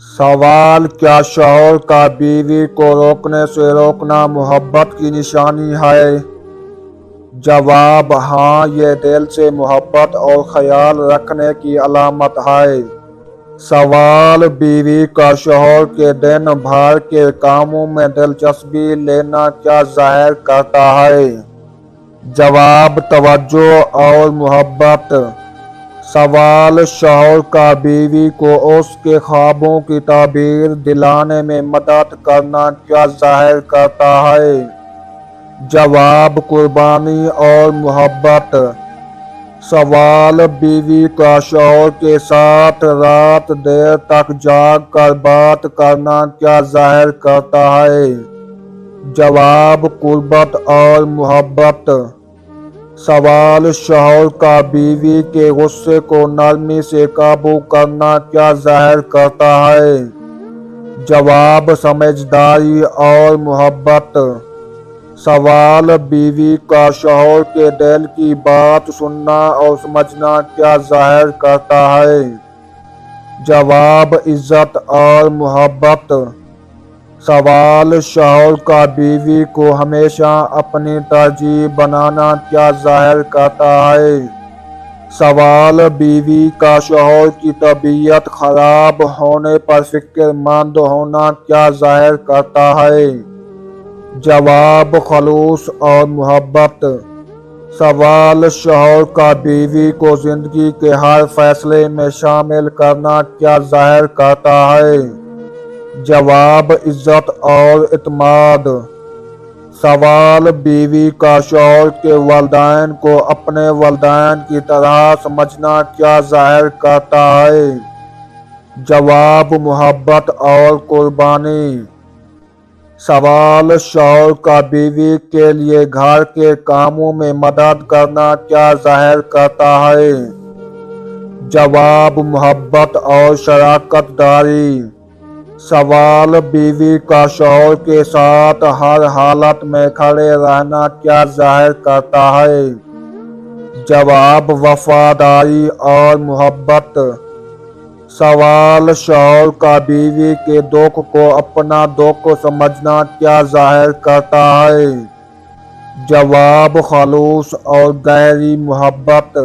سوال: کیا شوہر کا بیوی کو روکنے سے روکنا محبت کی نشانی ہے؟ جواب: ہاں، یہ دل سے محبت اور خیال رکھنے کی علامت ہے۔ سوال: بیوی کا شوہر کے دن بھر کے کاموں میں دلچسپی لینا کیا ظاہر کرتا ہے؟ جواب: توجہ اور محبت۔ سوال: شوہر کا بیوی کو اس کے خوابوں کی تعبیر دلانے میں مدد کرنا کیا ظاہر کرتا ہے؟ جواب: قربانی اور محبت۔ سوال: بیوی کا شوہر کے ساتھ رات دیر تک جاگ کر بات کرنا کیا ظاہر کرتا ہے؟ جواب: قربت اور محبت۔ سوال: شوہر کا بیوی کے غصے کو نرمی سے قابو کرنا کیا ظاہر کرتا ہے؟ جواب: سمجھداری اور محبت۔ سوال: بیوی کا شوہر کے دل کی بات سننا اور سمجھنا کیا ظاہر کرتا ہے؟ جواب: عزت اور محبت۔ سوال: شوہر کا بیوی کو ہمیشہ اپنی ترجیح بنانا کیا ظاہر کرتا ہے؟ سوال: بیوی کا شوہر کی طبیعت خراب ہونے پر فکر مند ہونا کیا ظاہر کرتا ہے؟ جواب: خلوص اور محبت۔ سوال: شوہر کا بیوی کو زندگی کے ہر فیصلے میں شامل کرنا کیا ظاہر کرتا ہے؟ جواب: عزت اور اعتماد۔ سوال: بیوی کا شوہر کے والدین کو اپنے والدین کی طرح سمجھنا کیا ظاہر کرتا ہے؟ جواب: محبت اور قربانی۔ سوال: شوہر کا بیوی کے لیے گھر کے کاموں میں مدد کرنا کیا ظاہر کرتا ہے؟ جواب: محبت اور شراکت داری۔ سوال: بیوی کا شوہر کے ساتھ ہر حالت میں کھڑے رہنا کیا ظاہر کرتا ہے؟ جواب: وفاداری اور محبت۔ سوال: شوہر کا بیوی کے دکھ کو اپنا دکھ سمجھنا کیا ظاہر کرتا ہے؟ جواب: خلوص اور گہری محبت۔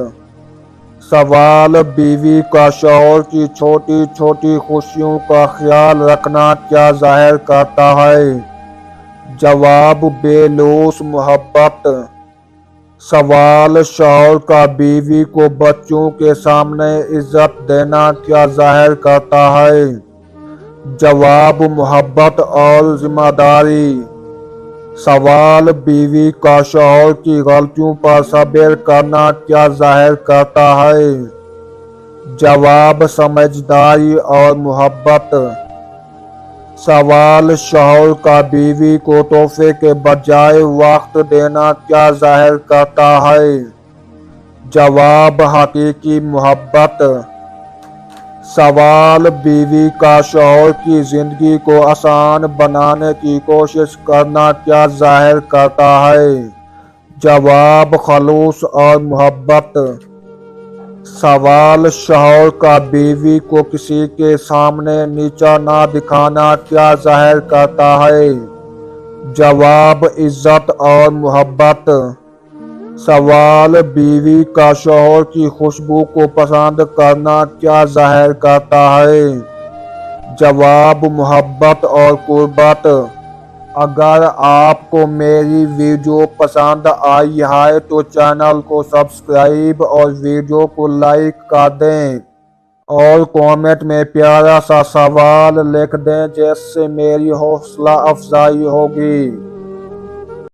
سوال: بیوی کا شوہر کی چھوٹی چھوٹی خوشیوں کا خیال رکھنا کیا ظاہر کرتا ہے؟ جواب: بے لوث محبت۔ سوال: شوہر کا بیوی کو بچوں کے سامنے عزت دینا کیا ظاہر کرتا ہے؟ جواب: محبت اور ذمہ داری۔ سوال: بیوی کا شوہر کی غلطیوں پر صبر کرنا کیا ظاہر کرتا ہے؟ جواب: سمجھداری اور محبت۔ سوال: شوہر کا بیوی کو تحفے کے بجائے وقت دینا کیا ظاہر کرتا ہے؟ جواب: حقیقی محبت۔ سوال: بیوی کا شوہر کی زندگی کو آسان بنانے کی کوشش کرنا کیا ظاہر کرتا ہے؟ جواب: خلوص اور محبت۔ سوال: شوہر کا بیوی کو کسی کے سامنے نیچا نہ دکھانا کیا ظاہر کرتا ہے؟ جواب: عزت اور محبت۔ سوال: بیوی کا شوہر کی خوشبو کو پسند کرنا کیا ظاہر کرتا ہے؟ جواب: محبت اور قربت۔ اگر آپ کو میری ویڈیو پسند آئی ہے تو چینل کو سبسکرائب اور ویڈیو کو لائک کر دیں اور کامنٹ میں پیارا سا سوال لکھ دیں جس سے میری حوصلہ افزائی ہوگی۔